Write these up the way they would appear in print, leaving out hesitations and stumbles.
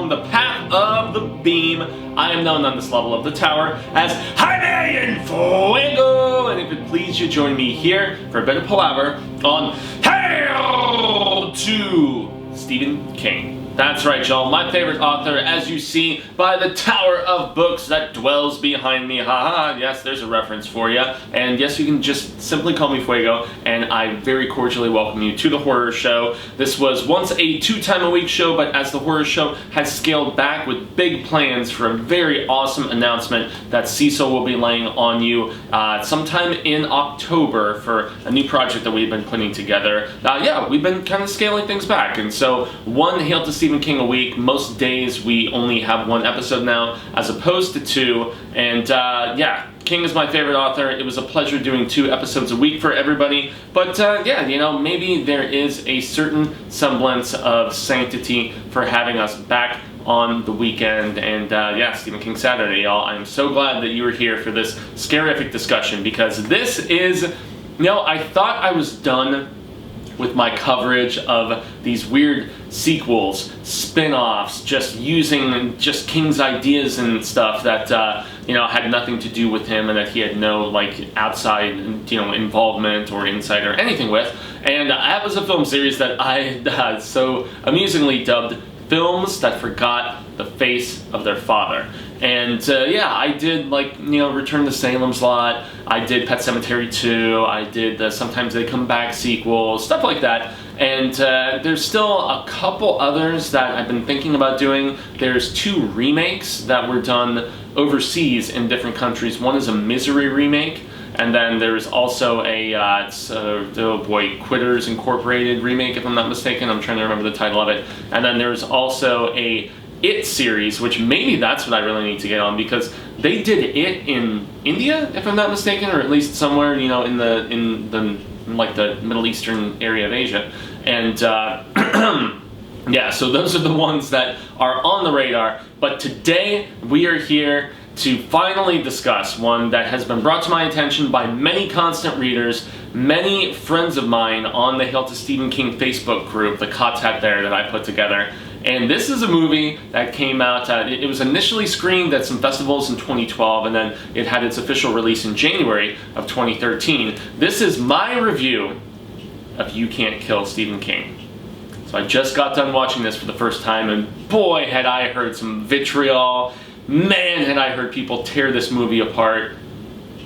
from the path of the beam. I am known on this level of the tower as Jaime and Fuego, and if it please you join me here for a bit of palaver on Hail to Stephen King. That's right, y'all, my favorite author, as you see by the tower of books that dwells behind me. Haha, yes, there's a reference for you. And yes, you can just simply call me Fuego, and I very cordially welcome you to the horror show. This was once a 2-time-a-week show, but as the horror show has scaled back with big plans for a very awesome announcement that Cecil will be laying on you sometime in October for a new project that we've been putting together. Yeah, we've been kind of scaling things back, and so one Hail to Stephen King a week. Most days we only have one episode now as opposed to 2, and yeah, King is my favorite author. It was a pleasure doing 2 episodes a week for everybody, but yeah, you know, maybe there is a certain semblance of sanctity for having us back on the weekend, and yeah, Stephen King Saturday, y'all. I'm so glad that you were here for this scarific discussion, because this is, you know, I thought I was done with my coverage of these weird sequels, spin-offs, just using just King's ideas and stuff that you know, had nothing to do with him and that he had no like outside, you know, involvement or insight or anything with. And that was a film series that I so amusingly dubbed Films That Forgot the Face of Their Father. And yeah, I did, like, you know, Return to Salem's Lot, I did Pet Sematary 2, I did Sometimes They Come Back sequels, stuff like that. And there's still a couple others that I've been thinking about doing. There's 2 remakes that were done overseas in different countries. One is a Misery remake, and then there's also a, oh boy, Quitters Incorporated remake, if I'm not mistaken. I'm trying to remember the title of it. And then there's also a It series, which maybe that's what I really need to get on, because they did It in India, if I'm not mistaken, or at least somewhere, you know, in the like the Middle Eastern area of Asia. And yeah, so those are the ones that are on the radar. But today we are here to finally discuss one that has been brought to my attention by many constant readers, many friends of mine on the Hail to Stephen King Facebook group, the Ka-Tet there that I put together. And this is a movie that came out, it was initially screened at some festivals in 2012, and then it had its official release in January of 2013. This is my review of You Can't Kill Stephen King. So I just got done watching this for the first time, and boy, had I heard some vitriol. Man, had I heard people tear this movie apart.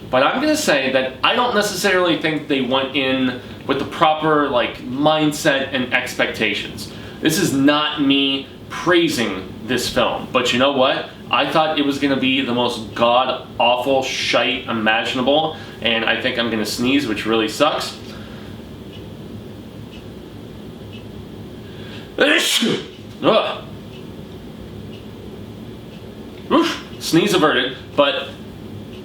But I'm gonna say that I don't necessarily think they went in with the proper like mindset and expectations. This is not me praising this film, but you know what? I thought it was gonna be the most god-awful shite imaginable, and I think I'm gonna sneeze, which really sucks. Ugh. Oof, sneeze averted, but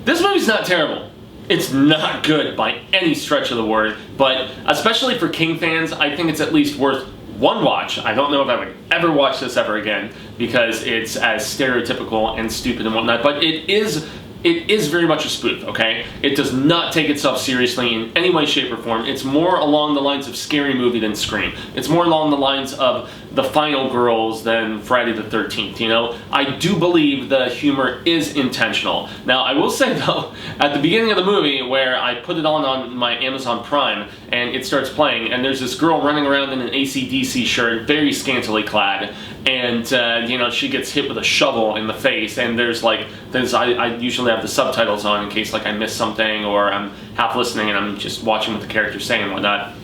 this movie's not terrible. It's not good by any stretch of the word, but especially for King fans, I think it's at least worth one watch. I don't know if I would ever watch this ever again, because it's as stereotypical and stupid and whatnot, but it is very much a spoof, okay? It does not take itself seriously in any way, shape, or form. It's more along the lines of Scary Movie than Scream. It's more along the lines of The Final Girls than Friday the 13th, you know? I do believe the humor is intentional. Now, I will say, though, at the beginning of the movie, where I put it on my Amazon Prime, and it starts playing, and there's this girl running around in an AC/DC shirt, very scantily clad, and, you know, she gets hit with a shovel in the face, and there's, like, I usually have the subtitles on in case, like, I miss something, or I'm half listening and I'm just watching what the character's saying and whatnot.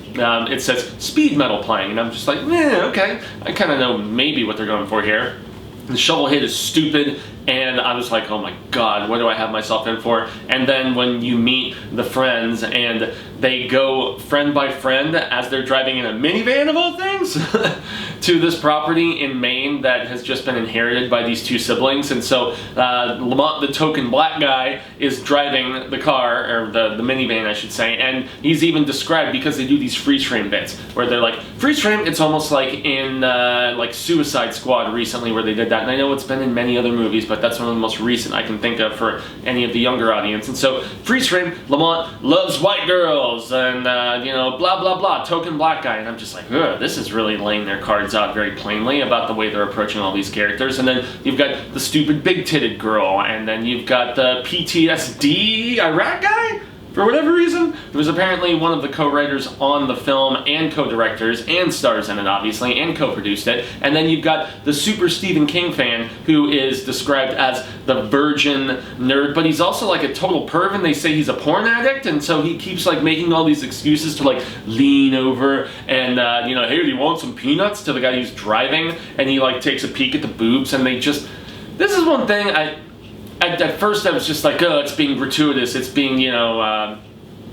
It says speed metal playing, and I'm just like, okay, I kind of know maybe what they're going for here. The shovel hit is stupid, and I was like, oh my god, what do I have myself in for? And then when you meet the friends, and they go friend by friend as they're driving in a minivan of all things to this property in Maine that has just been inherited by these 2 siblings. And so Lamont, the token black guy, is driving the car, or the minivan I should say, and he's even described, because they do these freeze frame bits where they're like, freeze frame, it's almost like in like Suicide Squad recently where they did that, and I know it's been in many other movies, but that's one of the most recent I can think of for any of the younger audience. And so freeze frame, Lamont loves white girls, and you know, blah blah blah, token black guy, and I'm just like, ugh, this is really laying their cards words out very plainly about the way they're approaching all these characters. And then you've got the stupid big-titted girl, and then you've got the PTSD Iraq guy? For whatever reason, who was apparently one of the co-writers on the film and co-directors and stars in it, obviously, and co-produced it. And then you've got the super Stephen King fan who is described as the virgin nerd, but he's also like a total perv, and they say he's a porn addict, and so he keeps like making all these excuses to like lean over and, you know, hey, do you want some peanuts, to the guy who's driving, and he like takes a peek at the boobs, and they just, this is one thing at first I was just like, oh, it's being gratuitous, it's being, you know,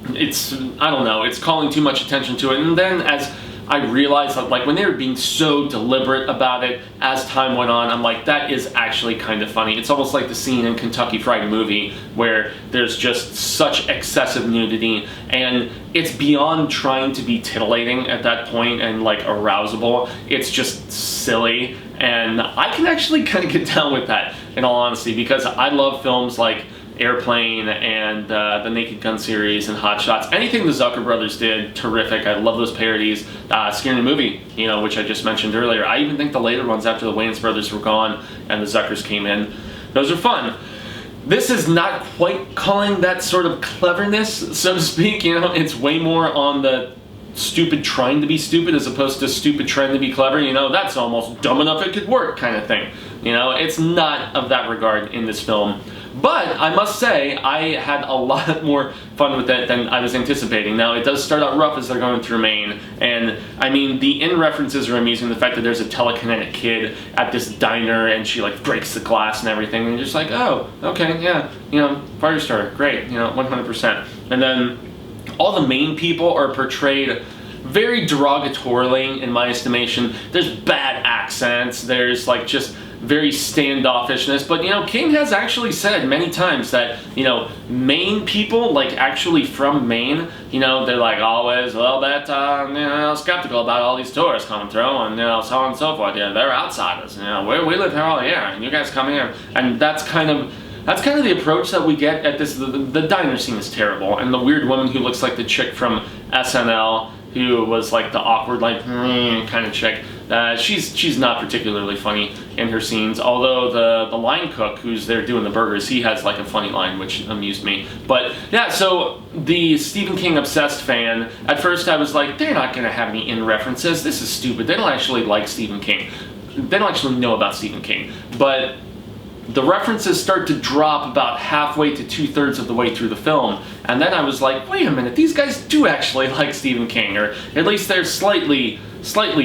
it's, I don't know, it's calling too much attention to it. And then as I realized that, like, when they were being so deliberate about it as time went on, I'm like, that is actually kind of funny. It's almost like the scene in Kentucky Fried Movie where there's just such excessive nudity, and it's beyond trying to be titillating at that point and, like, arousable. It's just silly. And I can actually kind of get down with that, in all honesty, because I love films like Airplane and the Naked Gun series and Hot Shots. Anything the Zucker brothers did, terrific. I love those parodies. Scary Movie, you know, which I just mentioned earlier. I even think the later ones after the Wayans brothers were gone and the Zuckers came in, those are fun. This is not quite calling that sort of cleverness, so to speak. You know, it's way more on the stupid trying to be stupid as opposed to stupid trying to be clever. You know, that's almost dumb enough it could work kind of thing. You know, it's not of that regard in this film. But I must say, I had a lot more fun with it than I was anticipating. Now, it does start out rough as they're going through Maine, and I mean, the in-references are amusing. The fact that there's a telekinetic kid at this diner, and she like breaks the glass and everything, and you're just like, oh, okay, yeah, you know, fire starter, great, you know, 100%. And then all the main people are portrayed very derogatorily, in my estimation. There's bad accents, there's like just very standoffishness, but you know, King has actually said many times that, you know, Maine people, like actually from Maine, you know, they're like always a little bit, you know, skeptical about all these tourists coming through, and you know, so on and so forth. Yeah, they're outsiders, you know, we live here all year, and you guys come here, and that's kind of the approach that we get at this. The diner scene is terrible, and the weird woman who looks like the chick from SNL, who was like the awkward, like, kind of chick. She's not particularly funny in her scenes, although the line cook who's there doing the burgers, he has like a funny line, which amused me. But yeah, so the Stephen King obsessed fan, at first I was like, they're not gonna have any in-references, this is stupid, they don't actually like Stephen King. They don't actually know about Stephen King. But the references start to drop about halfway to 2/3 of the way through the film, and then I was like, wait a minute, these guys do actually like Stephen King, or at least they're slightly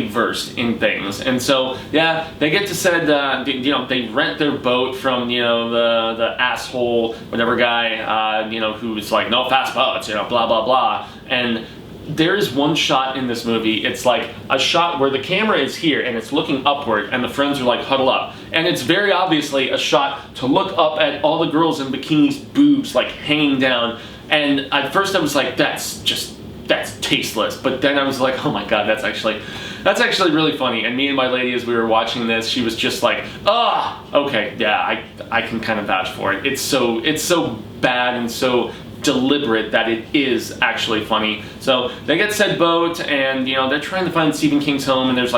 versed in things. And so yeah, they get to said, you know, they rent their boat from, you know, the asshole whatever guy, you know, who's like, no fast boats, you know, blah blah blah. And there is one shot in this movie, it's like a shot where the camera is here and it's looking upward and the friends are like huddle up, and it's very obviously a shot to look up at all the girls in bikinis, boobs like hanging down. And at first I was like, that's tasteless, but then I was like, oh my god, that's actually really funny. And me and my lady, as we were watching this, she was just like, ah, okay, yeah, I can kind of vouch for it. It's so bad and so deliberate that it is actually funny. So they get said boat, and you know, they're trying to find Stephen King's home, and there's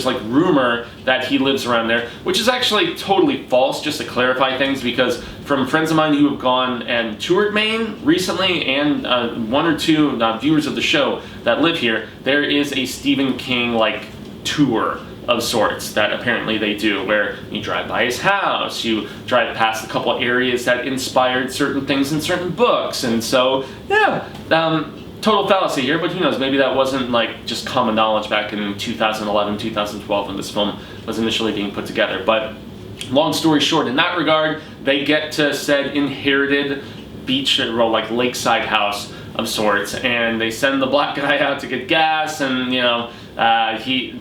like rumor that he lives around there, which is actually totally false, just to clarify things, because from friends of mine who have gone and toured Maine recently, and one or two viewers of the show that live here, there is a Stephen King like tour of sorts that apparently they do, where you drive by his house, you drive past a couple areas that inspired certain things in certain books, and so yeah, total fallacy here, but who knows, maybe that wasn't like just common knowledge back in 2011, 2012 when this film was initially being put together. But long story short, in that regard, they get to said inherited beach, or like lakeside house of sorts, and they send the black guy out to get gas, and you know,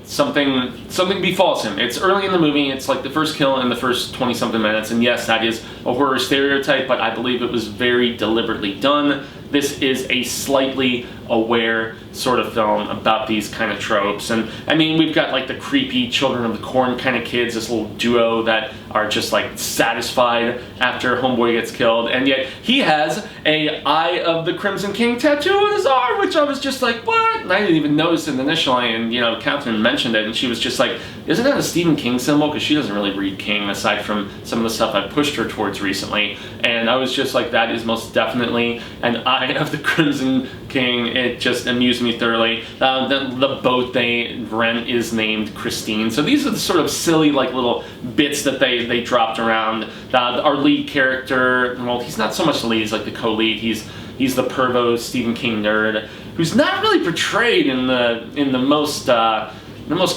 something befalls him. It's early in the movie, it's like the first kill in the first 20-something minutes, and yes, that is a horror stereotype, but I believe it was very deliberately done. this is a slightly aware sort of film about these kind of tropes. And I mean, we've got like the creepy Children of the Corn kind of kids, this little duo that are just like satisfied after homeboy gets killed, and yet he has a Eye of the Crimson King tattoo on his arm, which I was just like, what? And I didn't even notice it initially, and you know, Catherine mentioned it, and she was just like, isn't that a Stephen King symbol? Because she doesn't really read King aside from some of the stuff I've pushed her towards recently, and I was just like, that is most definitely an Eye of the Crimson King. It just amused me thoroughly. The boat they rent is named Christine. So these are the sort of silly like little bits that they dropped around. Our lead character, well, he's not so much the lead, he's like the co-lead. He's the pervo Stephen King nerd who's not really portrayed in the most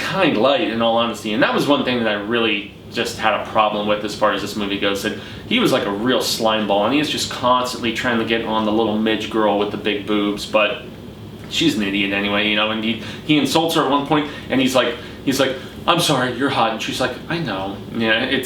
kind light, in all honesty. And that was one thing that I really just had a problem with as far as this movie goes. That he was like a real slime ball, and he is just constantly trying to get on the little midge girl with the big boobs, but she's an idiot anyway, you know. And he insults her at one point, and he's like, I'm sorry, you're hot, and she's like, I know. Yeah,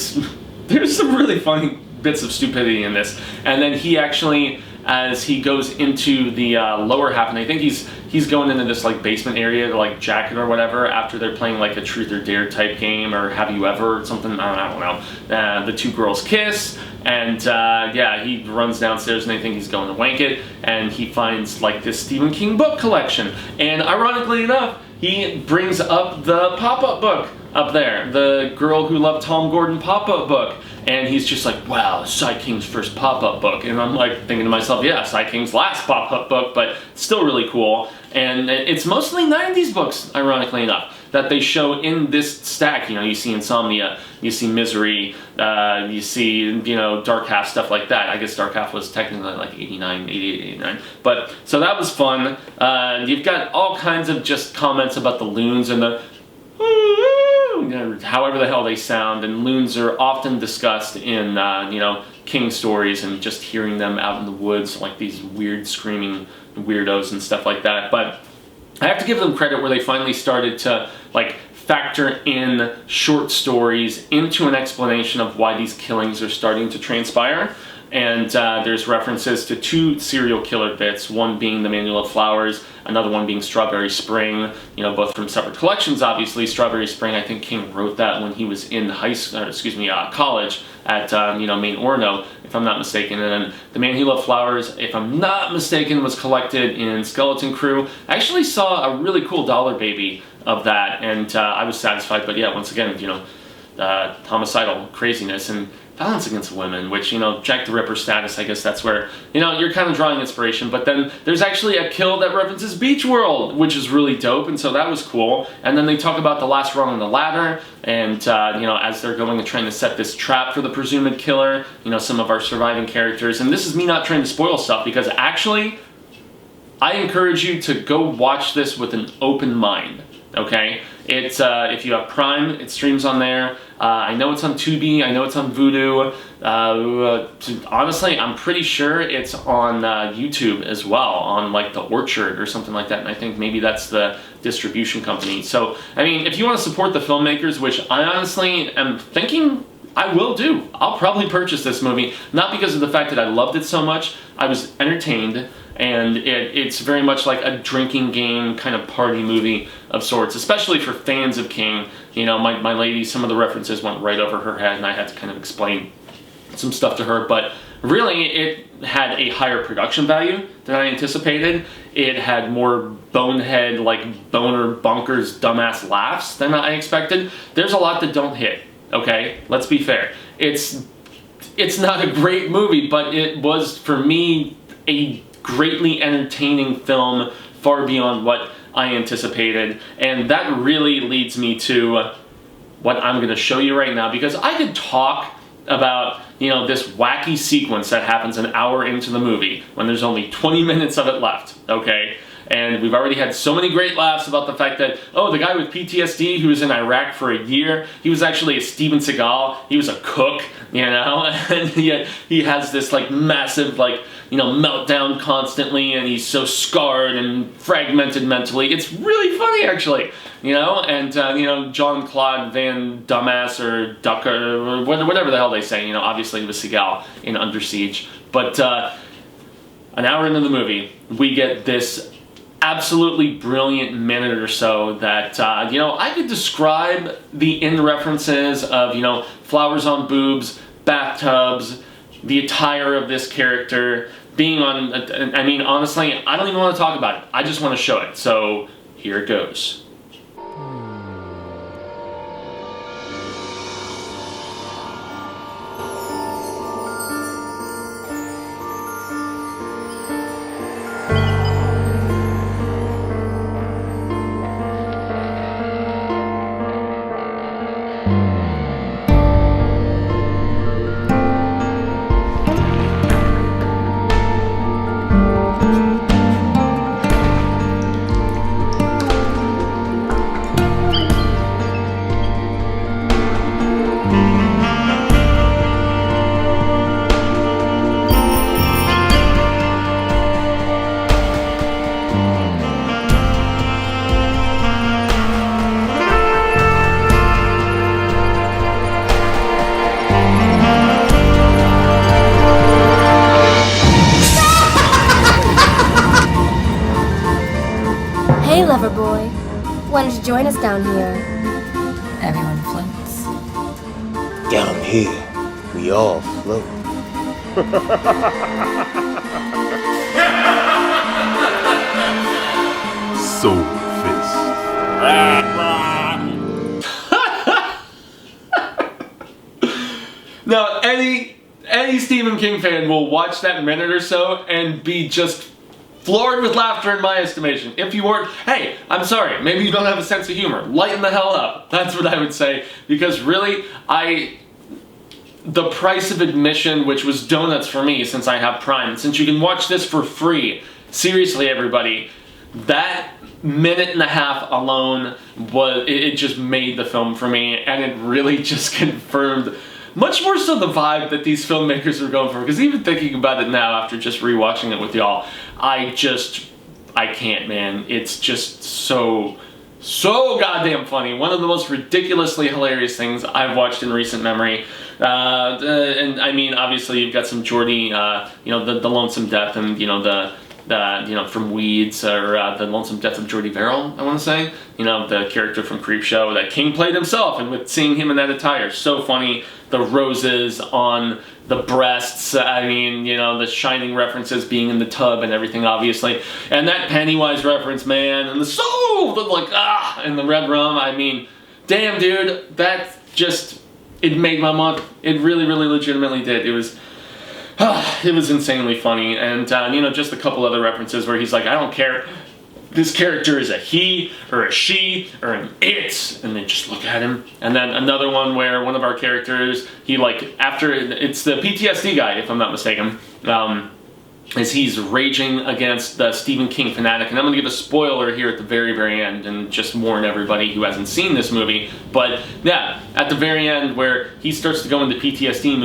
there's some really funny bits of stupidity in this. And then he actually, as he goes into the lower half, and I think he's going into this like basement area to like jacket or whatever after they're playing like a truth or dare type game, or have you ever or something, I don't know. The two girls kiss, and yeah, he runs downstairs and they think he's going to wank it, and he finds like this Stephen King book collection, and ironically enough, he brings up the pop-up book up there, the Girl Who Loved Tom Gordon pop-up book. And he's just like, wow, Cy King's first pop-up book. And I'm like thinking to myself, yeah, Cy King's last pop-up book, but still really cool. And it's mostly 90s books, ironically enough, that they show in this stack. You know, you see Insomnia, you see Misery, you see, you know, Dark Half, stuff like that. I guess Dark Half was technically like 89, 88, 89. But, so that was fun. You've got all kinds of just comments about the loons and the however the hell they sound, and loons are often discussed in you know, King stories, and just hearing them out in the woods like these weird screaming weirdos and stuff like that. But I have to give them credit where they finally started to like factor in short stories into an explanation of why these killings are starting to transpire. And there's references to two serial killer bits, one being the Manual of Flowers, another one being Strawberry Spring, you know, both from separate collections, obviously. Strawberry Spring, I think King wrote that when he was in college at, you know, Maine Orono, if I'm not mistaken. And then the Man Who Loved Flowers, if I'm not mistaken, was collected in Skeleton Crew. I actually saw a really cool dollar baby of that, and I was satisfied. But yeah, once again, you know, homicidal craziness and violence against women, which, you know, Jack the Ripper status, I guess that's where, you know, you're kind of drawing inspiration. But then there's actually a kill that references Beach World, which is really dope, and so that was cool. And then they talk about the last rung on the ladder, and, you know, as they're going and trying to set this trap for the presumed killer, you know, some of our surviving characters. And this is me not trying to spoil stuff, because actually, I encourage you to go watch this with an open mind, okay? It's, if you have Prime, it streams on there. I know it's on Tubi, I know it's on Vudu. Honestly, I'm pretty sure it's on YouTube as well, on like The Orchard or something like that, and I think maybe that's the distribution company. So, I mean, if you want to support the filmmakers, which I honestly am thinking I will do, I'll probably purchase this movie, not because of the fact that I loved it so much. I was entertained, and it's very much like a drinking game kind of party movie of sorts, especially for fans of King. You know, my lady, some of the references went right over her head, and I had to kind of explain some stuff to her, but really it had a higher production value than I anticipated. It had more bonehead, like boner bonkers dumbass laughs than I expected. There's a lot that don't hit, okay? Let's be fair. It's not a great movie, but it was, for me, a greatly entertaining film, far beyond what I anticipated. And that really leads me to what I'm going to show you right now, because I could talk about, you know, this wacky sequence that happens an hour into the movie when there's only 20 minutes of it left, okay? And we've already had so many great laughs about the fact that, oh, the guy with PTSD who was in Iraq for a year, he was actually a Steven Seagal, he was a cook, you know, and yet he has this like massive, like, you know, meltdown constantly, and he's so scarred and fragmented mentally. It's really funny, actually, you know. And you know, Jean-Claude Van Dumbass or Ducker or whatever the hell they say, you know, obviously it was Seagal in Under Siege, but an hour into the movie, we get this absolutely brilliant minute or so that, you know, I could describe the in references of, you know, flowers on boobs, bathtubs, the attire of this character, being on, I mean, honestly, I don't even want to talk about it. I just want to show it. So here it goes. Hey, lover boy. Wanted to join us down here. Everyone floats. Down here, we all float. Soul Fist. Now, any Stephen King fan will watch that minute or so and be just floored with laughter in my estimation. If you weren't, hey, I'm sorry, maybe you don't have a sense of humor. Lighten the hell up. That's what I would say. Because really, the price of admission, which was donuts for me since I have Prime, since you can watch this for free, seriously everybody, that minute and a half alone, it just made the film for me, and it really just confirmed much more so the vibe that these filmmakers were going for, because even thinking about it now after just rewatching it with y'all, I can't, man. It's just so goddamn funny. One of the most ridiculously hilarious things I've watched in recent memory. And I mean, obviously you've got some Geordie, you know, the Lonesome Death, and you know, you know, from Weeds, or the Lonesome Death of Geordie Verrill, I want to say. You know, the character from Creepshow that King played himself, and with seeing him in that attire, so funny. The roses on the breasts, I mean, you know, the Shining references being in the tub and everything, obviously. And that Pennywise reference, man, and the soul, and the red rum, I mean, damn, dude, that just, it made my month. It really, really legitimately did. It was insanely funny. And, you know, just a couple other references where he's like, I don't care. This character is a he, or a she, or an it, and then just look at him. And then another one where one of our characters, he like, after, it's the PTSD guy, if I'm not mistaken, as he's raging against the Stephen King fanatic. And I'm going to give a spoiler here at the very, very end and just warn everybody who hasn't seen this movie. But yeah, at the very end where he starts to go into PTSD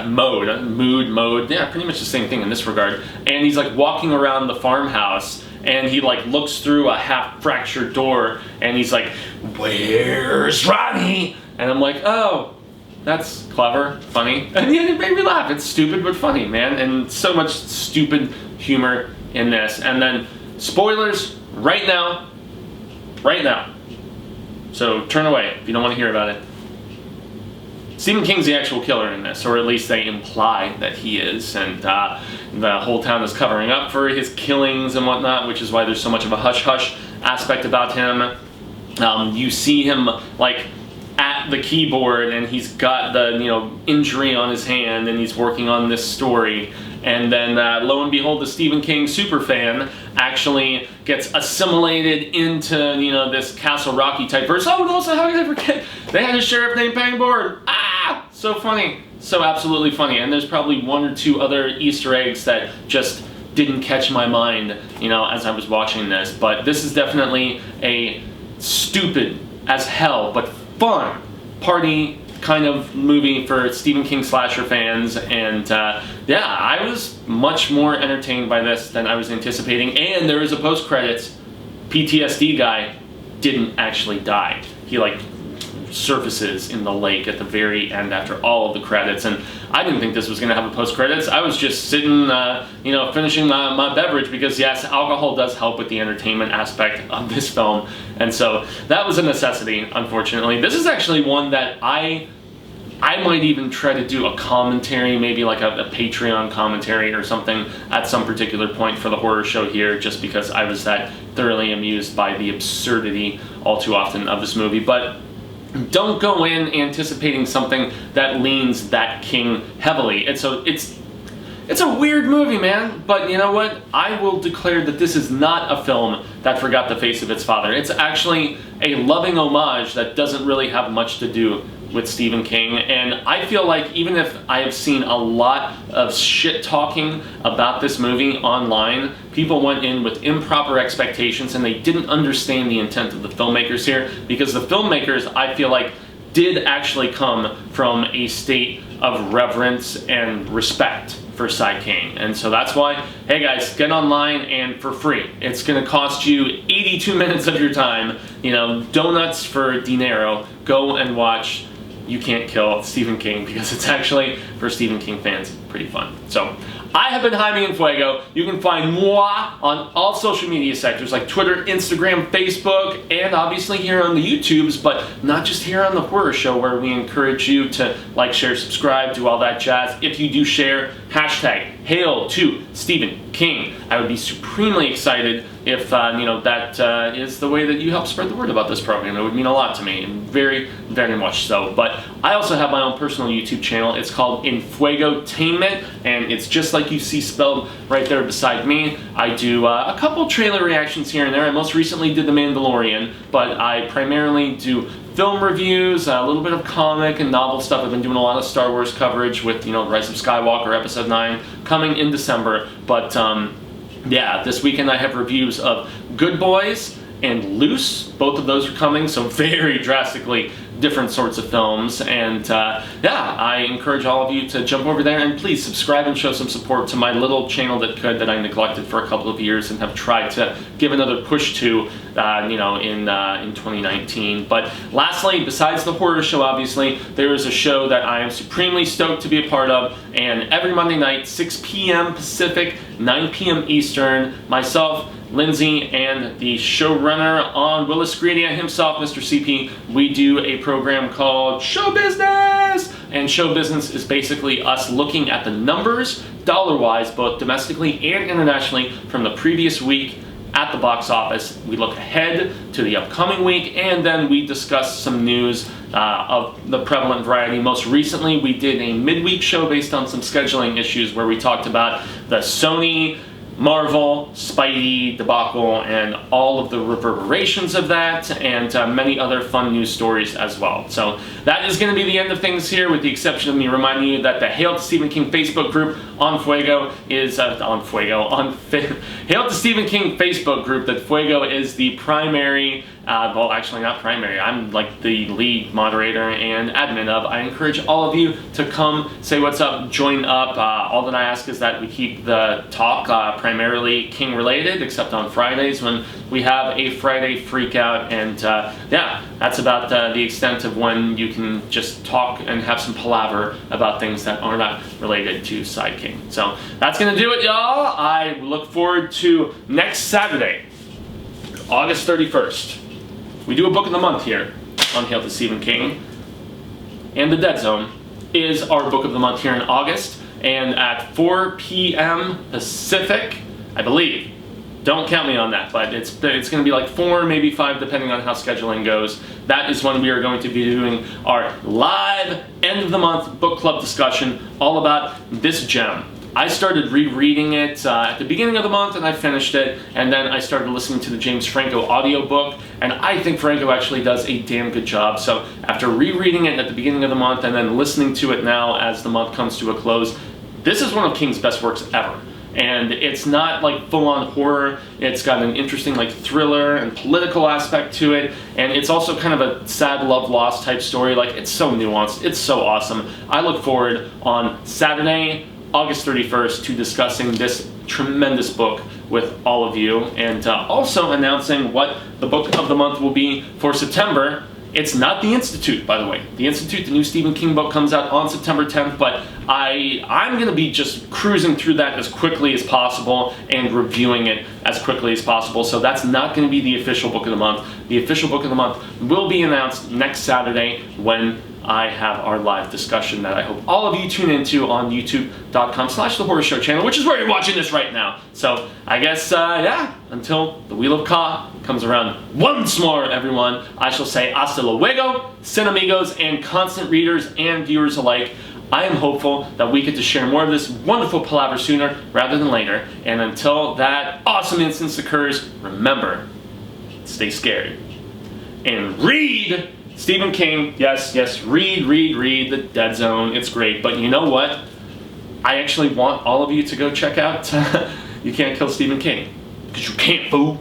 mode, yeah, pretty much the same thing in this regard. And he's like walking around the farmhouse, and he like looks through a half-fractured door, and he's like, "Where's Ronnie?" And I'm like, oh, that's clever, funny. And yeah, it made me laugh. It's stupid but funny, man. And so much stupid humor in this. And then, spoilers, right now. So turn away if you don't want to hear about it. Stephen King's the actual killer in this, or at least they imply that he is, and the whole town is covering up for his killings and whatnot, which is why there's so much of a hush-hush aspect about him. You see him, like, at the keyboard, and he's got the, you know, injury on his hand, and he's working on this story, and then lo and behold, the Stephen King superfan actually gets assimilated into, you know, this Castle Rocky type verse. Oh, and also, how could I forget? They had a sheriff named Pangborn. Ah, so funny, so absolutely funny. And there's probably one or two other Easter eggs that just didn't catch my mind, you know, as I was watching this. But this is definitely a stupid as hell, but fun party kind of movie for Stephen King slasher fans, and yeah, I was much more entertained by this than I was anticipating. And there is a post-credits, PTSD guy didn't actually die. He like surfaces in the lake at the very end after all of the credits, and I didn't think this was going to have a post-credits. I was just sitting, finishing my beverage, because yes, alcohol does help with the entertainment aspect of this film, and so that was a necessity, unfortunately. This is actually one that I might even try to do a commentary, maybe like a Patreon commentary or something at some particular point for the horror show here, just because I was that thoroughly amused by the absurdity all too often of this movie. But don't go in anticipating something that leans that King heavily. It's a weird movie, man, but you know what? I will declare that this is not a film that forgot the face of its father. It's actually a loving homage that doesn't really have much to do with Stephen King, and I feel like even if I have seen a lot of shit talking about this movie online, people went in with improper expectations and they didn't understand the intent of the filmmakers here, because the filmmakers, I feel like, did actually come from a state of reverence and respect for Cy King. And so that's why, hey guys, get online and for free. It's gonna cost you 82 minutes of your time, donuts for dinero. Go and watch You Can't Kill Stephen King, because it's actually, for Stephen King fans, pretty fun. So, I have been Jaime and Fuego. You can find moi on all social media sectors like Twitter, Instagram, Facebook, and obviously here on the YouTubes, but not just here on the horror show, where we encourage you to like, share, subscribe, do all that jazz. If you do share, hashtag Hail to Stephen King. I would be supremely excited if that is the way that you help spread the word about this program. It would mean a lot to me, very, very much so. But I also have my own personal YouTube channel. It's called Fuego-tainment, and it's just like you see spelled right there beside me. I do a couple trailer reactions here and there. I most recently did The Mandalorian, but I primarily do film reviews, a little bit of comic and novel stuff. I've been doing a lot of Star Wars coverage with, Rise of Skywalker Episode 9 coming in December. But yeah, this weekend I have reviews of Good Boys and Loose. Both of those are coming, so very drastically different sorts of films. And yeah, I encourage all of you to jump over there and please subscribe and show some support to my little channel that I neglected for a couple of years and have tried to give another push to, in 2019. But lastly, besides the horror show, obviously, there is a show that I am supremely stoked to be a part of, and every Monday night, 6 p.m. Pacific, 9 p.m. Eastern, myself, Lindsay, and the showrunner on Willis Greedia himself, Mr. CP, we do a program called Show Business! And Show Business is basically us looking at the numbers, dollar-wise, both domestically and internationally, from the previous week at the box office. We look ahead to the upcoming week, and then we discuss some news of the prevalent variety. Most recently, we did a midweek show based on some scheduling issues where we talked about the Sony Marvel, Spidey debacle, and all of the reverberations of that, and many other fun news stories as well. So that is going to be the end of things here, with the exception of me reminding you that the Hail to Stephen King Facebook group on Fuego is Hail to Stephen King Facebook group, that Fuego is the primary, well, actually not primary, I'm like the lead moderator and admin of. I encourage all of you to come, say what's up, join up. All that I ask is that we keep the talk primarily King related, except on Fridays when we have a Friday freakout, and yeah, that's about the extent of when you can just talk and have some palaver about things that are not related to Side King. So that's gonna do it, y'all. I look forward to next Saturday, August 31st. We do a book of the month here on Hail to Stephen King, and The Dead Zone is our book of the month here in August, and at 4 p.m. Pacific, I believe. Don't count me on that, but it's going to be like 4, maybe 5, depending on how scheduling goes. That is when we are going to be doing our live end of the month book club discussion all about this gem. I started rereading it at the beginning of the month, and I finished it, and then I started listening to the James Franco audiobook, and I think Franco actually does a damn good job. So after rereading it at the beginning of the month and then listening to it now as the month comes to a close, this is one of King's best works ever. And it's not like full-on horror. It's got an interesting like thriller and political aspect to it, and it's also kind of a sad love lost type story. Like, it's so nuanced, it's so awesome. I look forward on Saturday, August 31st, to discussing this tremendous book with all of you, and also announcing what the book of the month will be for September It's not The Institute, by the way. The Institute, the new Stephen King book, comes out on September 10th, but I'm going to be just cruising through that as quickly as possible and reviewing it as quickly as possible, so that's not going to be the official book of the month. The official book of the month will be announced next Saturday when I have our live discussion that I hope all of you tune into on youtube.com/The Horror Show channel, which is where you're watching this right now. So I guess, yeah, until the Wheel of Ka comes around once more, everyone, I shall say hasta luego, sin amigos, and constant readers and viewers alike. I am hopeful that we get to share more of this wonderful palaver sooner rather than later. And until that awesome instance occurs, remember, stay scared. And read Stephen King. Yes, read The Dead Zone. It's great. But you know what? I actually want all of you to go check out You Can't Kill Stephen King. Because you can't, fool.